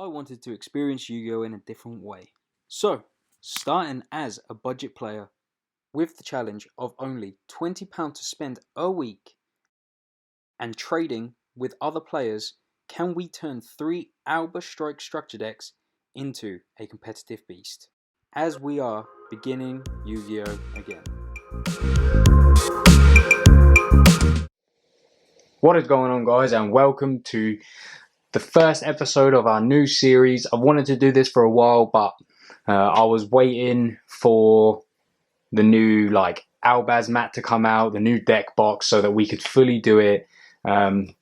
I wanted to experience Yu-Gi-Oh in a different way. So, starting as a budget player with the challenge of only £20 to spend a week and trading with other players, can we turn 3 Alba Strike structure decks into a competitive beast? As we are beginning Yu-Gi-Oh again. What is going on, guys, and welcome to the first episode of our new series. I've wanted to do this for a while, but I was waiting for the new Albaz mat to come out, the new deck box, so that we could fully do it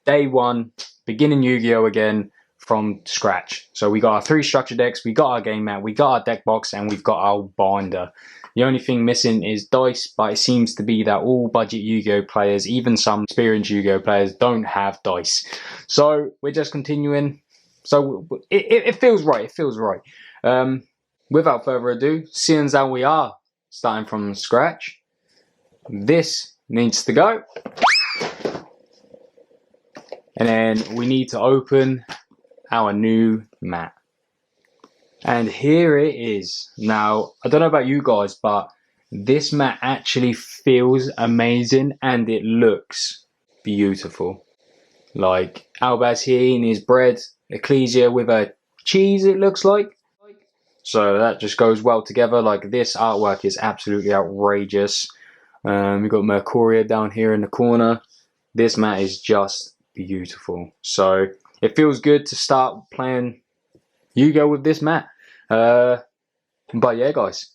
day one, beginning Yu-Gi-Oh again from scratch. So we got our 3 structure decks, we got our game mat, we got our deck box, and we've got our binder. The only thing missing is dice, but it seems to be that all budget Yu-Gi-Oh players, even some experienced Yu-Gi-Oh players, don't have dice. So we're just continuing. So it feels right. It feels right. Without further ado, seeing as how we are starting from scratch, this needs to go. And then we need to open our new mat. And here it is. Now, I don't know about you guys, but this mat actually feels amazing and it looks beautiful. Like Albaz here in his bread, Ecclesia with a cheese, it looks like. So that just goes well together. Like, this artwork is absolutely outrageous. We've got Mercuria down here in the corner. This mat is just beautiful. So it feels good to start playing Yu-Gi-Oh with this mat. But yeah, guys,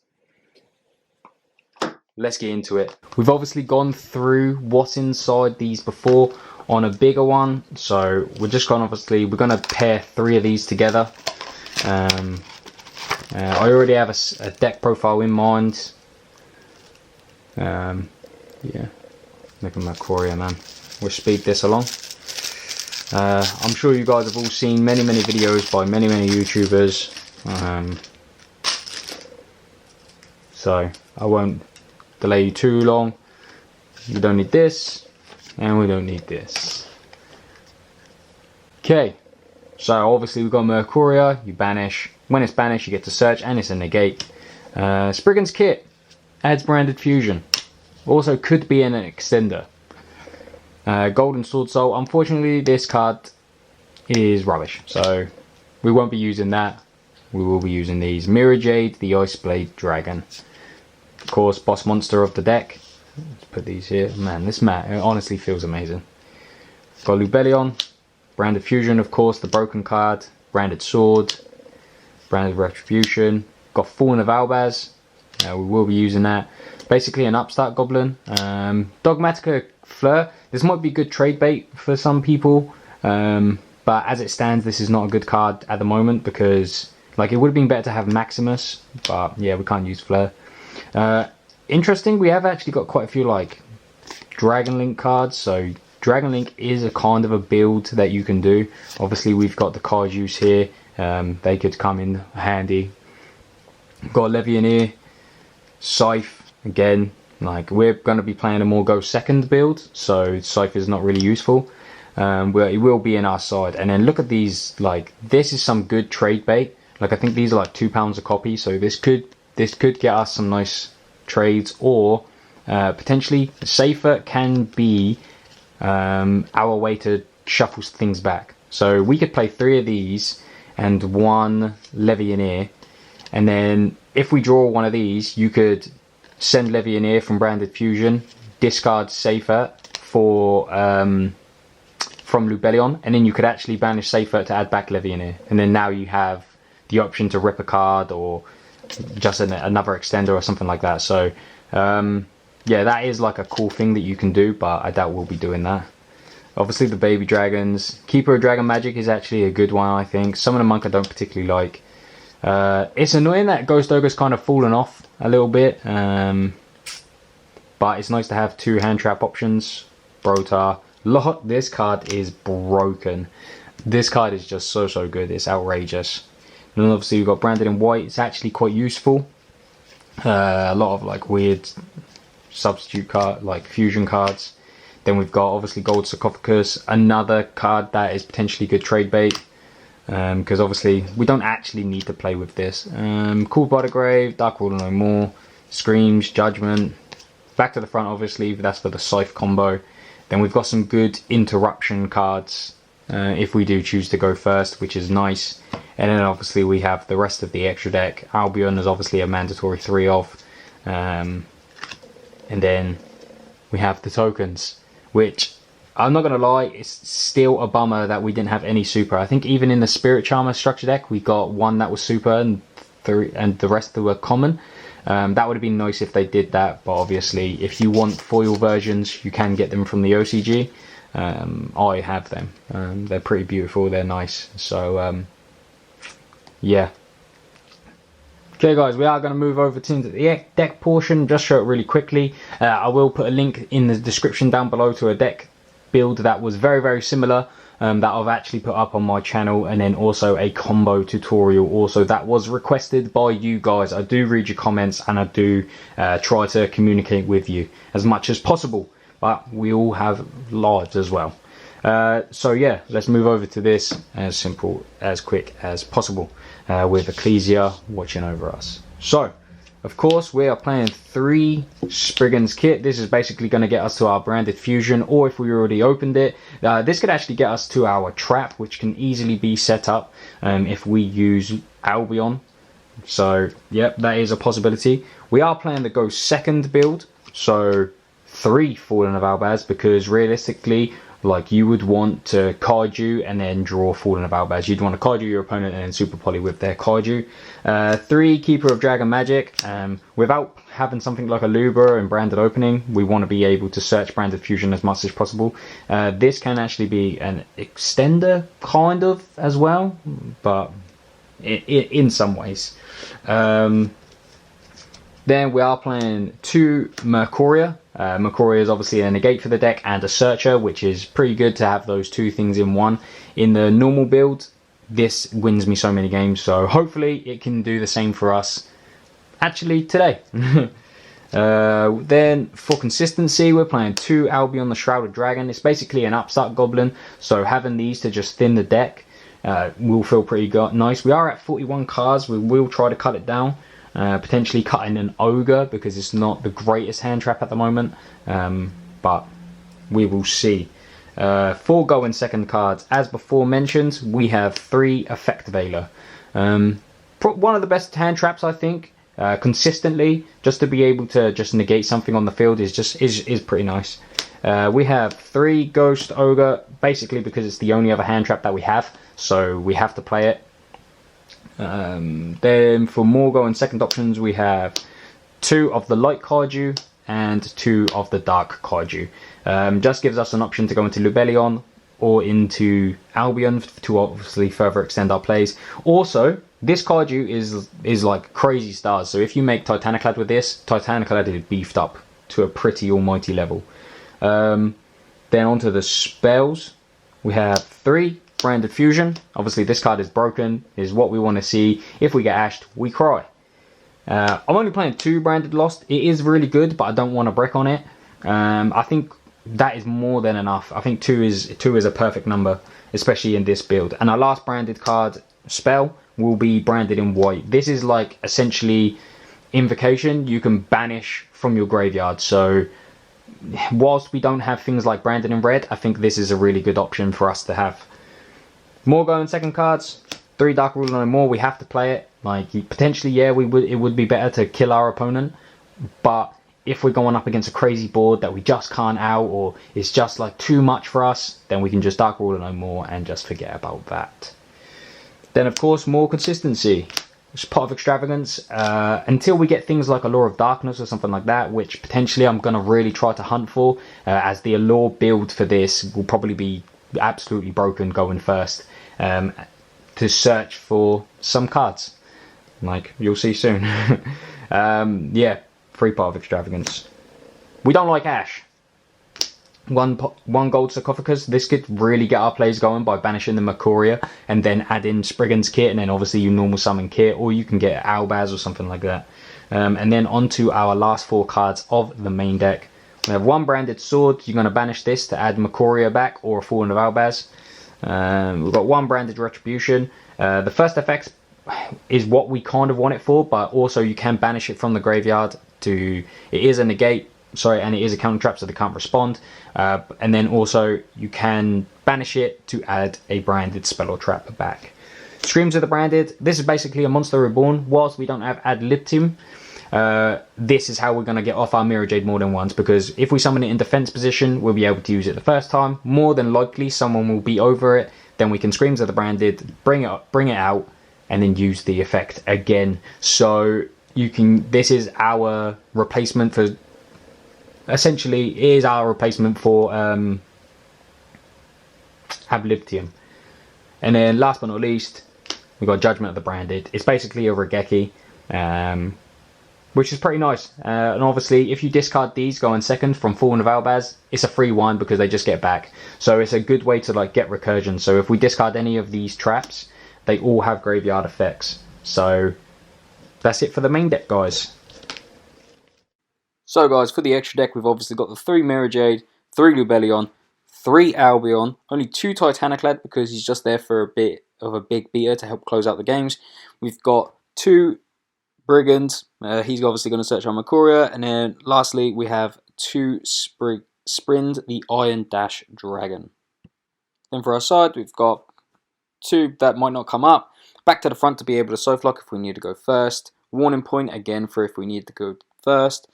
let's get into it. We've obviously gone through what's inside these before on a bigger one, so we're just going we're going to pair 3 of these together. I already have a deck profile in mind. Yeah, look at Mercuria, man. We'll speed this along. I'm sure you guys have all seen many videos by many YouTubers, so I won't delay you too long. We don't need this, and we don't need this. Okay, so obviously we've got Mercuria. You banish. When it's banished, you get to search, and it's a negate. Spriggan's Kit adds branded fusion. Also could be an extender. Golden Sword Soul. Unfortunately, this card is rubbish, so we won't be using that. We will be using these. Mirror Jade, the Ice Blade Dragon. Of course, boss monster of the deck. Let's put these here. Man, this mat, it honestly feels amazing. Got Lubellion, Branded Fusion, of course, the broken card. Branded Sword, Branded Retribution. Got Fallen of Albaz. We will be using that. Basically an upstart goblin. Dogmatica Fleur. This might be good trade bait for some people, but as it stands, this is not a good card at the moment, because it would have been better to have Maximus, but yeah, we can't use Fleur. Interesting, we have actually got quite a few Dragon Link cards, so Dragon Link is a kind of a build that you can do. Obviously we've got the Kaijus here, they could come in handy. Got Levianeer, Scythe, again, we're going to be playing a more go second build, so Scythe is not really useful. It will be in our side. And then look at these, this is some good trade bait. I think these are £2 a copy, so this could get us some nice trades, or potentially Safer can be our way to shuffle things back. So we could play 3 of these and 1 Levianeer, and then if we draw one of these, you could send Levianeer from Branded Fusion, discard Safer for from Lubellion, and then you could actually banish Safer to add back Levianeer, and then now you have the option to rip a card or just another extender or something like that. So yeah, that is a cool thing that you can do, but I doubt we'll be doing that. Obviously the baby dragons. Keeper of Dragon Magic is actually a good one, I think. Summon a Monk I don't particularly like. It's annoying that Ghost Ogre's kind of fallen off a little bit, but it's nice to have 2 hand trap options. Brotar. This card is broken. This card is just so good. It's outrageous. And then obviously we've got Branded in White. It's actually quite useful. A lot of weird substitute card, fusion cards. Then we've got obviously Gold Sarcophagus, another card that is potentially good trade bait. because obviously we don't actually need to play with this. Called by the Grave, Dark Ruler no more, Screams, Judgment, back to the front obviously, that's for the Scythe combo. Then we've got some good interruption cards if we do choose to go first, which is nice. And then obviously we have the rest of the extra deck. Albion is obviously a mandatory 3 of. And then we have the tokens, which I'm not going to lie, it's still a bummer that we didn't have any super. I think even in the Spirit Charmer structure deck, we got one that was super and the rest were common. That would have been nice if they did that, but obviously if you want foil versions, you can get them from the OCG. I have them. They're pretty beautiful, they're nice. So, yeah. Okay guys, we are going to move over to the deck portion, just show it really quickly. I will put a link in the description down below to a deck build that was very similar that I've actually put up on my channel, and then also a combo tutorial also that was requested by you guys. I do read your comments and I do try to communicate with you as much as possible, but we all have lives as well. So yeah, let's move over to this as simple, as quick as possible with Ecclesia watching over us. So, of course, we are playing 3 Spriggan's Kit. This is basically going to get us to our Branded Fusion, or if we already opened it, this could actually get us to our Trap, which can easily be set up if we use Albion. So, yep, that is a possibility. We are playing the Go Second build, so 3 Fallen of Albaz, because realistically, like, you would want to Kaiju and then draw Fallen of Albaz. You'd want to Kaiju your opponent and then Super Poly with their Kaiju. 3 Keeper of Dragon Magic. Without having something like a Lubra and Branded Opening, we want to be able to search Branded Fusion as much as possible. This can actually be an extender, kind of, as well, but in some ways. Then we are playing 2 Mercuria. Mercuria is obviously a negate for the deck and a searcher, which is pretty good to have those 2 things in one. In the normal build, this wins me so many games, so hopefully it can do the same for us actually today. Then for consistency, we're playing 2 Albion the Shrouded Dragon. It's basically an upstart goblin, so having these to just thin the deck will feel pretty nice. We are at 41 cards, we will try to cut it down. Potentially cutting an Ogre because it's not the greatest hand trap at the moment, but we will see. 4 go in second cards. As before mentioned, we have 3 Effect Veiler. One of the best hand traps, I think, consistently, just to be able to just negate something on the field is pretty nice. We have 3 Ghost Ogre, basically because it's the only other hand trap that we have, so we have to play it. Then for more go and second options, we have 2 of the Light Kaiju and 2 of the Dark Kaiju. Just gives us an option to go into Lubellion or into Albion to obviously further extend our plays. Also, this Kaiju is like crazy stars, so if you make Titaniclad with this, Titaniclad is beefed up to a pretty almighty level. Then onto the spells, we have 3 Branded Fusion. Obviously this card is broken, is what we want to see. If we get ashed, we cry. I'm only playing 2 Branded Lost. It is really good, but I don't want to brick on it. I think that is more than enough. I think 2 is a perfect number, especially in this build. And our last branded card, Spell, will be branded in white. This is like essentially Invocation. You can banish from your graveyard, so whilst we don't have things like branded in red, I think this is a really good option for us to have. More go in second cards, 3 Dark Ruler no more, we have to play it. Like, potentially, yeah, it would be better to kill our opponent, but if we're going up against a crazy board that we just can't out, or it's just like too much for us, then we can just Dark Ruler no more and just forget about that. Then of course, more consistency. It's Pot of Extravagance, until we get things like Allure of Darkness or something like that, which potentially I'm going to really try to hunt for, as the Allure build for this will probably be absolutely broken going first, to search for some cards, like you'll see soon. Yeah, 3 Pot of Extravagance. We don't like Ash. 1 gold Sarcophagus. This could really get our plays going by banishing the Mercuria and then add in Spriggan's Kit, and then obviously you normal summon Kit, or you can get Albaz or something like that. And then on to our last 4 cards of the main deck. We have 1 Branded Sword. You're going to banish this to add Mercuria back or a Fallen of Albaz. We've got 1 branded retribution. The first effect is what we kind of want it for, but also you can banish it from the graveyard to. It is a negate, and it is a counter trap, so they can't respond. And then also you can banish it to add a branded spell or trap back. Screams of the Branded. This is basically a monster reborn. Whilst we don't have ad libitum, this is how we're going to get off our Mirror Jade more than once, because if we summon it in defense position, we'll be able to use it the first time. More than likely, someone will be over it. Then we can Screams of the Branded, bring it out, and then use the effect again. So you can. This is our replacement for. Essentially, is our replacement for ad libitum. And then last but not least, we've got Judgment of the Branded. It's basically a Regeki, which is pretty nice. And obviously, if you discard these going second from Fallen of Albaz, it's a free one because they just get back. So it's a good way to get recursion. So if we discard any of these traps, they all have graveyard effects. So that's it for the main deck, guys. So guys, for the extra deck, we've obviously got the 3 Mirror Jade, 3 Lubellion, 3 Albion, only 2 Titaniclad because he's just there for a bit of a big beater to help close out the games. We've got 2 Brigands, he's obviously going to search on Makuria, and then lastly we have 2 Sprind, the Iron Dash Dragon. Then for our side, we've got 2 that might not come up, back to the front to be able to soft lock if we need to go first, Warning Point again for if we need to go first,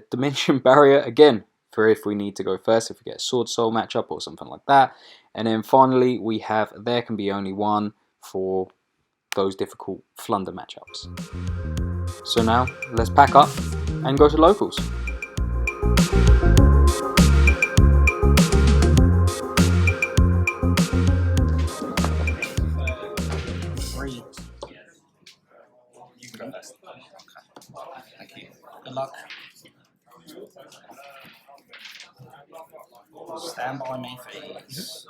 Dimension Barrier again for if we need to go first, if we get a Sword Soul matchup or something like that. And then finally we have There Can Be Only One for those difficult Flunder matchups. So now let's pack up and go to locals. You can go first. Okay. Thank you. Good luck. Stand by me, please.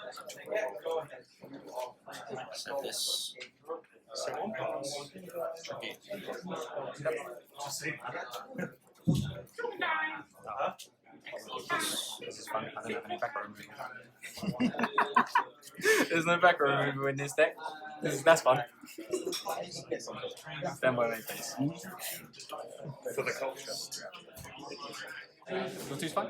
Set this. This is fun. I don't have any background removal. There's no background removal in this deck. That's fun. Stand by me, please. For the culture. Your two's fine?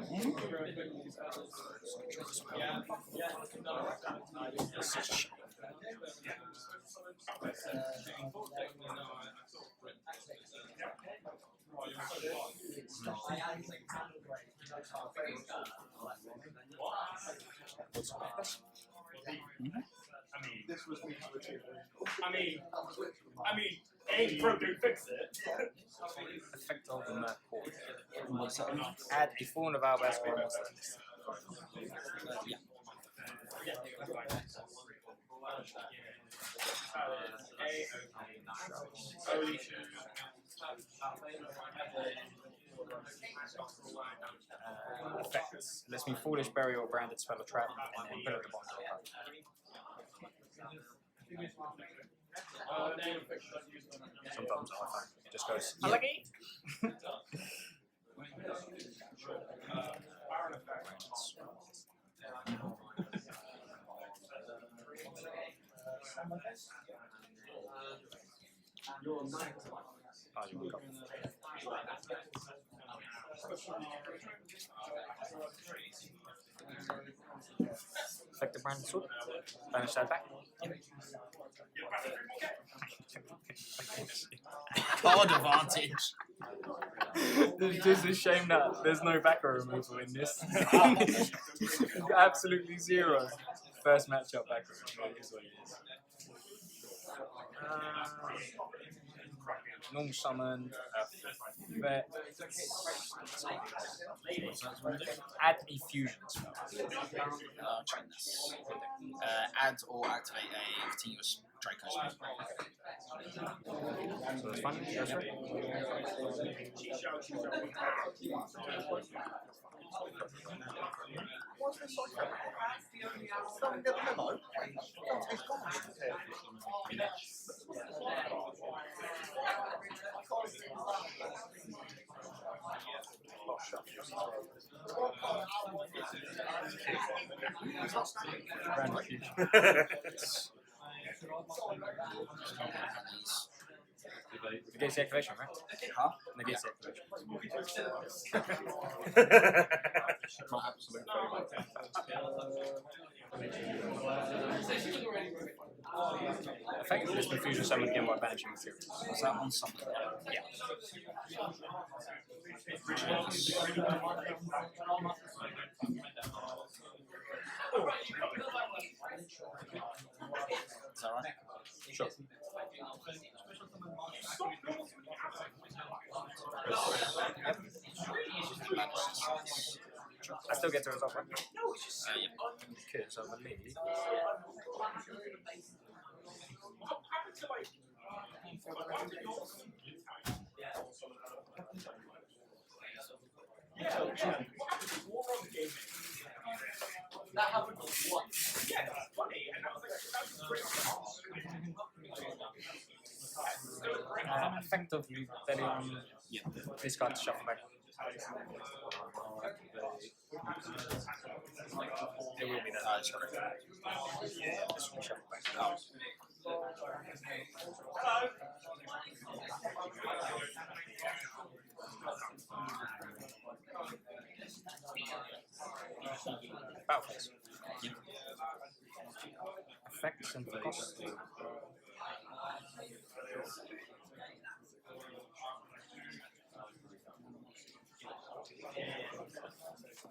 I mean, A Pro can fix it. Effect of the Mercury. Add a Fallen of Albaz or a monster to this. Yeah. Effects. Lets me Foolish Burial or Branded Spell or Trap, and then Pillar the Bond. Sometimes I find it just goes. I like it. Oh, you go. Effect the brand sword. Banish that back. Card advantage. It's just a shame that there's no backer removal in this. Absolutely zero. First matchup backer removal is what it is. Normal summon. Add a fusion spell. Check this. Add or activate a continuous Draco spell. So that's fine. That's right. Brand refuge. Negates the activation, right? Huh? Negates the activation. My absolute favourite. Effectively, this confusion summon again by banishing materials. Was that on something? Yeah. Is that right? Sure. I still get to resolve, right? Yeah. Because over me. That happened once. Yeah, that's funny, and that was great. Effectively, Delion discard to shuffle back. It will be that. That's correct. This will be shuffled back. Battle phase. Effects and costs.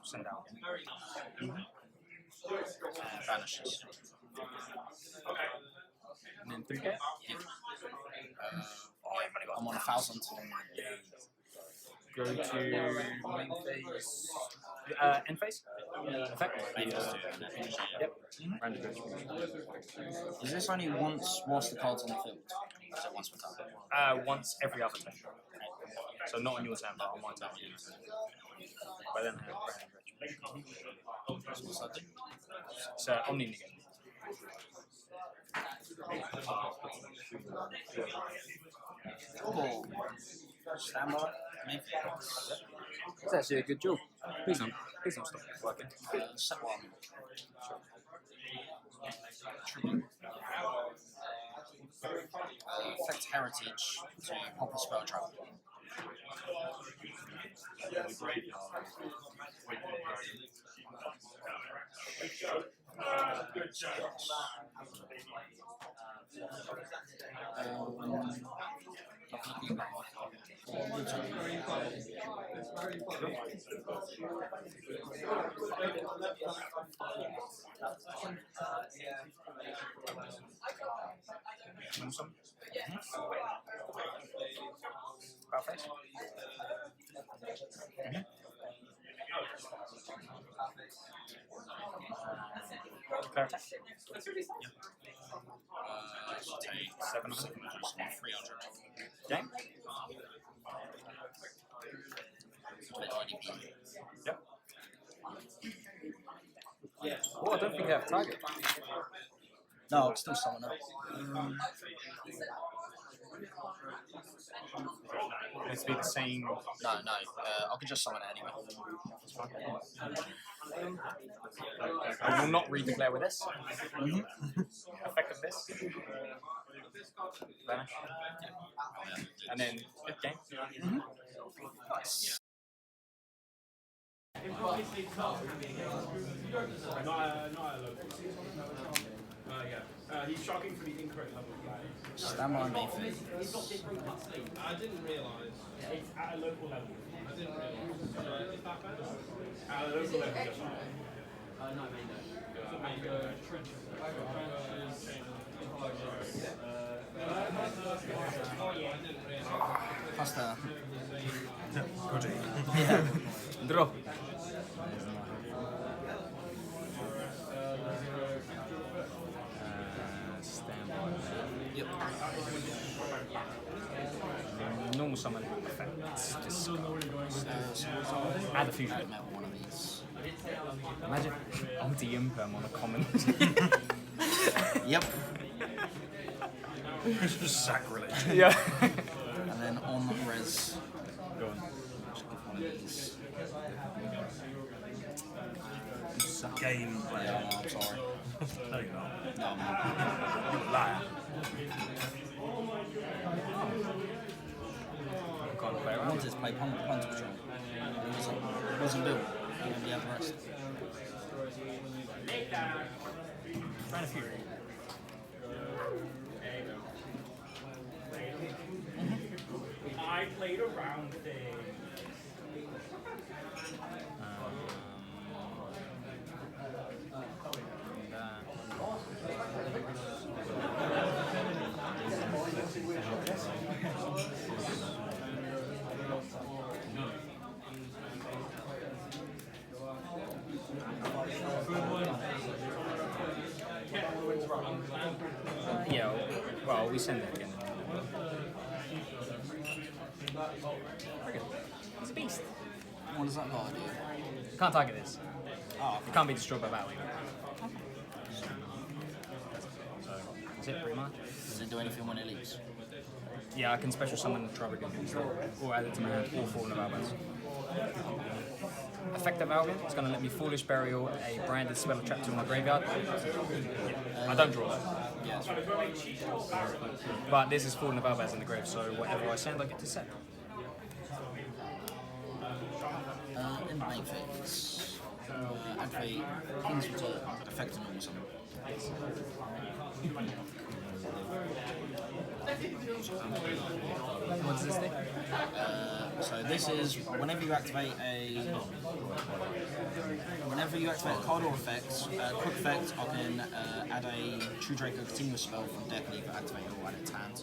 Send out. Vanishes. And then 3K. I'm on 1,000. Go to main phase. End phase? Effect? Yep. Random distribution. Is this only once whilst the card's on the field? Or is it once per turn? Once every other turn. So not on your turn, but on my turn. But then I have random distribution. What's that do? So Omni negate. Oh, standby. Maybe. It's actually a good job. Please don't stop working. Set one. Affect heritage to pop a spell trap. Perfect. Clear attack? Should take 700. 300. Game? Yep. Oh, I don't think I have target. No, it's still someone else. It's be the same. No, I can just summon it anyway. I will not redeclare with this. Effect of this. Vanish. And then game. Nice. He's shocking for the incorrect level of play. Standby main phase. I didn't realise. It's at a local level. I didn't realise. Is that better? At a local level, just No, main though. Main go trenches. Pasta. Draw. Yep. Normal summon. Add a fusion. I'd metal one of these. Imagine anti-imperm on a common. Yep. It's just sacrilege. Yeah. And then on res. Go on. Just give one of these. Game player. Yeah, no, I'm sorry. No, you're not. No, I'm not. You're a liar. Can't play I around. wanted to play Punter Patrol. It wasn't built. And then we had the rest. Trying a few. I played a round thing. Yeah, well, we send it again. He's a beast. What does that guy do? You can't target this. Oh, It can't be destroyed by battle. So, that's it pretty much. does it do anything when it leaves? Yeah, I can special summon the Trouble instead, or add it to my hand, or Fallen of Albans. Effective Albion, it's going to let me Foolish Burial, a branded spell trap to my graveyard. I don't draw it. Yeah, that's right. But this is Fallen of Albaz in the grave, so whatever I send, I get to set. In the main phase, activate King's Return, effect and normal summon. What does this do? So this is whenever you activate a card or effect, quick effect, I can add a True Draco continuous spell from deck and either activate it or add it to hand.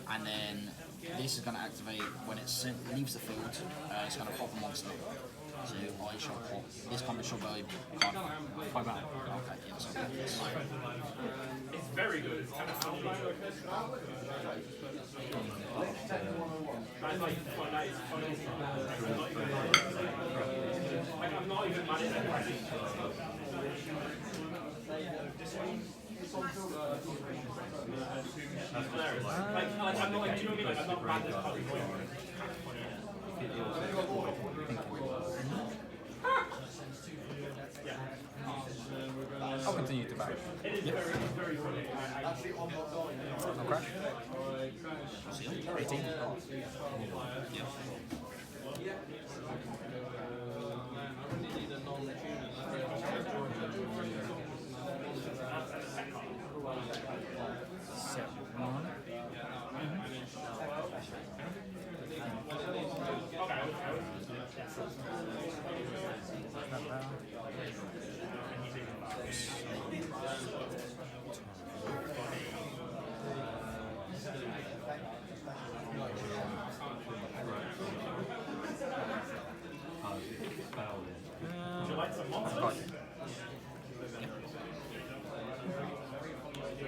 And then this is going to activate when it leaves the field. It's going to pop a monster. So I shall pop this comment shall go card 5 out. Okay, yeah, so It's very good. It's kind of funny. I like that is funny. Like, I'm not even mad at that. Like, I'm not like, do you know what I mean? Like, I'm not mad at that. I'll continue to back. It is very funny. I'll crash. 18.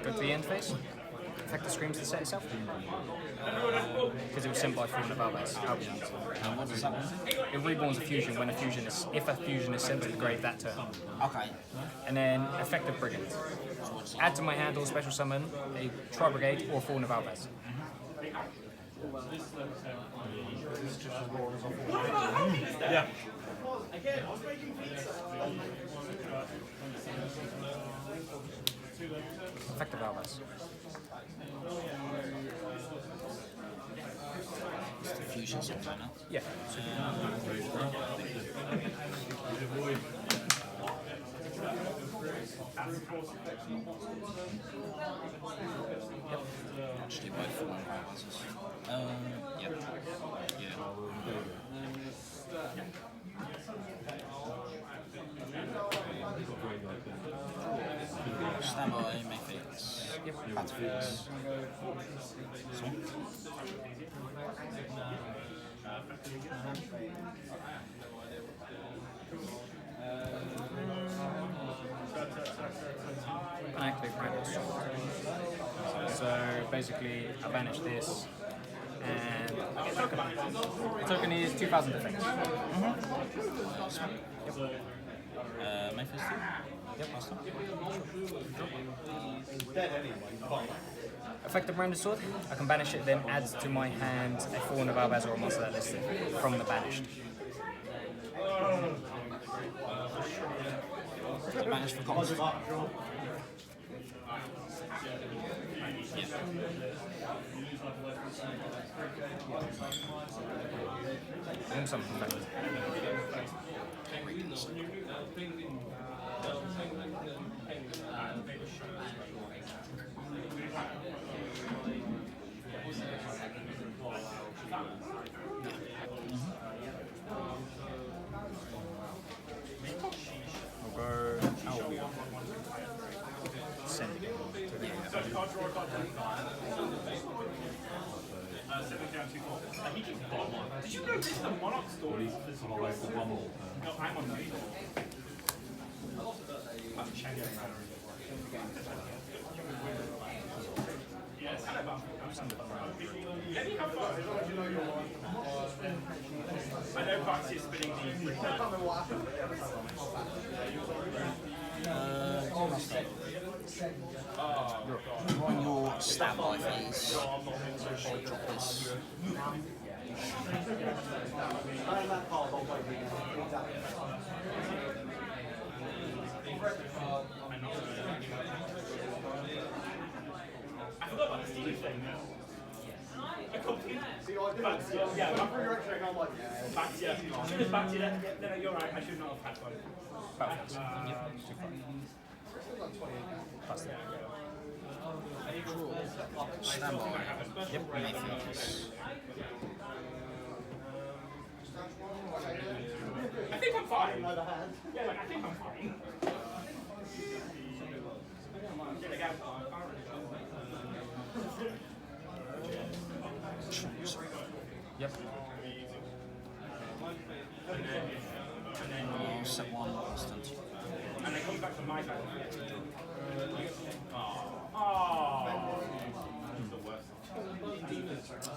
Go to the end phase. Effect the screams to set itself. Because it was sent by Fallen of Albaz. and what does that mean? It reborns a fusion when a fusion is, if a fusion is sent to the grave that turn. Okay. And then Effective Brigand. Add to my hand or special summon a Tri Brigade or Fallen of Albaz. Yeah. Effective Albaz. It's the fusion something now. Yeah. I'll just do both for one of yep. Yeah. Stand by, make fix. Yep. Back to fix. This one. And activate Branded Sword. So basically, I banish this, and I get token. The token is 2,000 defense. Make fix too? Yep. Effective Branded Sword. I can banish it, then add to my hand a Fallen of Albaz or a monster that listed from the banished. Banish for cost. And something better. We'll go Albion. Send it. Did you notice the Monarch story? No, I'm on mute. Yes, let me have fun, as long as you know you're on. I know Baxi is spinning the... I can't remember what happened. You're on your standby phase. I'll drop this. I forgot about the Steve thing. I completely... Yeah, I'm pretty right I'm like, Baxi, yeah. As soon as Baxi, then you're right, I should not have had fun. Standby. Yep. Mayfields. I think I'm fine. Yeah, like, I think I'm fine. Yep. I'll set one instant. And then comes back to my side. Oh.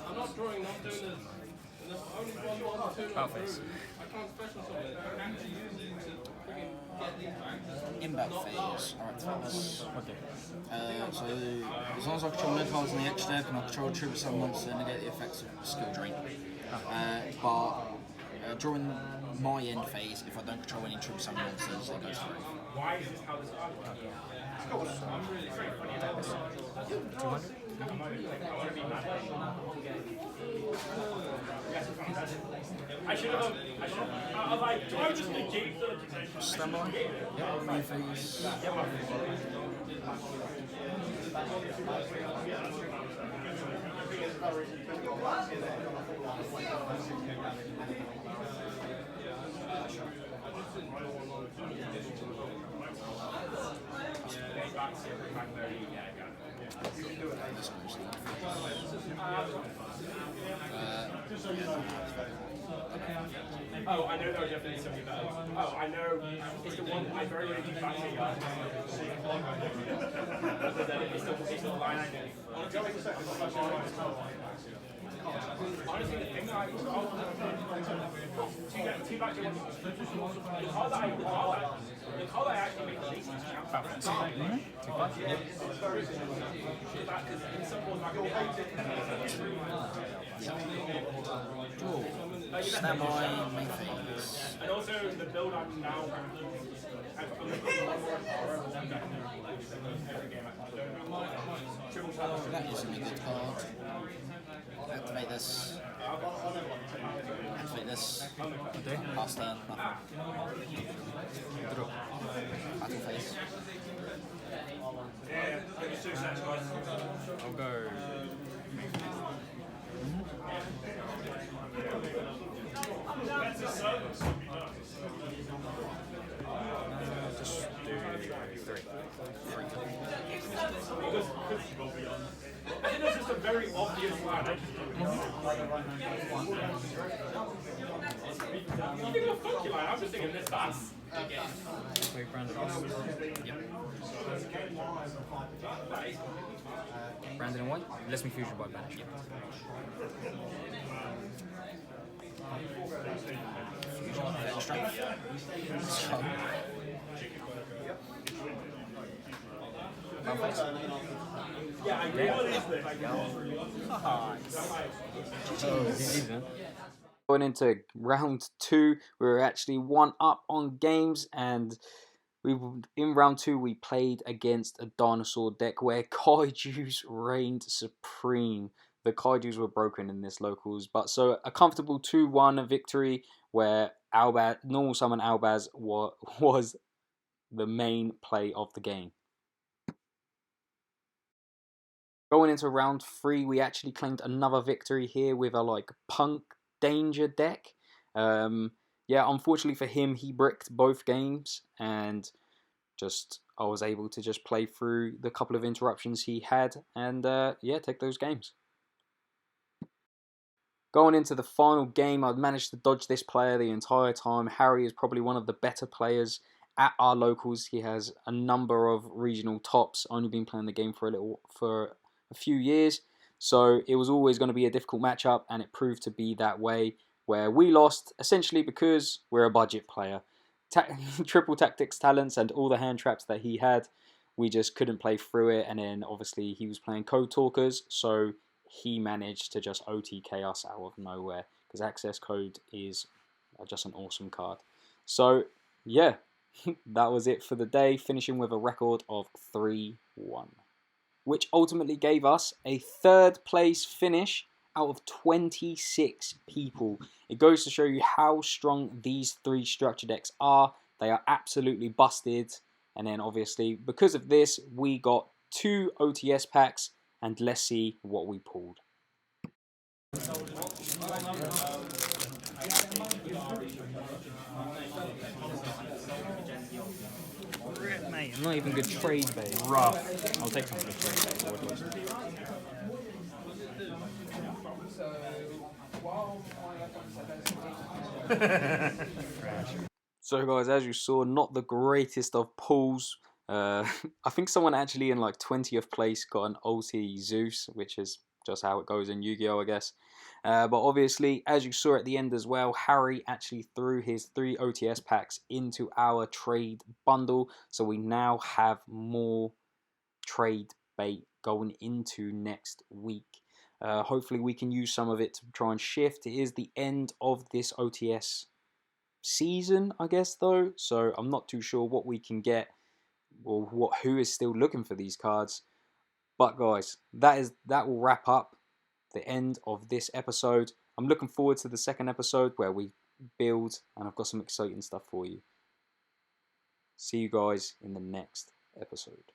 I'm not drawing, not doing this. There's only one turn on Face. I can't special something. I don't actually use it to freaking get these back. Inbound phase. Alright, that's. Okay. So, as long as I control no cards in the extra deck and I control tribute some monster, negate the effects of skill drain. But during my end phase, if I don't control any tribute summon monsters, it goes through. Why is this how this card works? I'm really very funny about this. 200? I want to be mad. I should have. I'm like, do I just negate the Standby? Yep, main phase. Oh, I know there are definitely something better. Oh, I know. It's the one I very rarely do back to you. It's the line I know. Honestly, the thing that I was two back to one. The call that I actually make the least is champ. Standby, main phase. And also the build I'm now That isn't a good card. Activate this. Activate this. Pass turn, nothing. Battle phase. I'll go. Just do 3. I think that's just a very obvious line. You think of a funky line, I'm just thinking this fast. Wait, Brandon. Yep. Brandon and White? Lets me fusion by banish. Yeah, I realize this. Going into round 2, we were actually 1 up on games, and In round 2 we played against a dinosaur deck where Kaijus reigned supreme. The Kaijus were broken in this locals, but so a comfortable 2-1 victory where normal summon Albaz was the main play of the game. Going into round 3, we actually claimed another victory here with a punk danger deck. Yeah, unfortunately for him, he bricked both games, and I was able to just play through the couple of interruptions he had, and yeah, take those games. Going into the final game, I've managed to dodge this player the entire time. Harry is probably one of the better players at our locals. He has a number of regional tops, only been playing the game for a few years, so it was always going to be a difficult matchup, and it proved to be that way, where we lost essentially because we're a budget player. Triple tactics talents and all the hand traps that he had, we just couldn't play through it, and then obviously he was playing Code Talkers, so he managed to just OTK us out of nowhere, because Access Code is just an awesome card. So yeah, that was it for the day, finishing with a record of 3-1. Which ultimately gave us a 3rd place finish out of 26 people. It goes to show you how strong these 3 structure decks are. They are absolutely busted. And then obviously, because of this, we got 2 OTS packs, and let's see what we pulled. Mate, I'm not even good trade bait. Rough. I'll take some good trade bait. So guys, as you saw, not the greatest of pulls. I think someone actually in 20th place got an ulti Zeus, which is just how it goes in Yu-Gi-Oh, I guess. But obviously, as you saw at the end as well, Harry actually threw his 3 OTS packs into our trade bundle. So we now have more trade bait going into next week. Hopefully we can use some of it to try and shift. It is the end of this OTS season, I guess, though, so I'm not too sure what we can get or who is still looking for these cards. But guys, that will wrap up the end of this episode. I'm looking forward to the second episode where we build, and I've got some exciting stuff for you. See you guys in the next episode.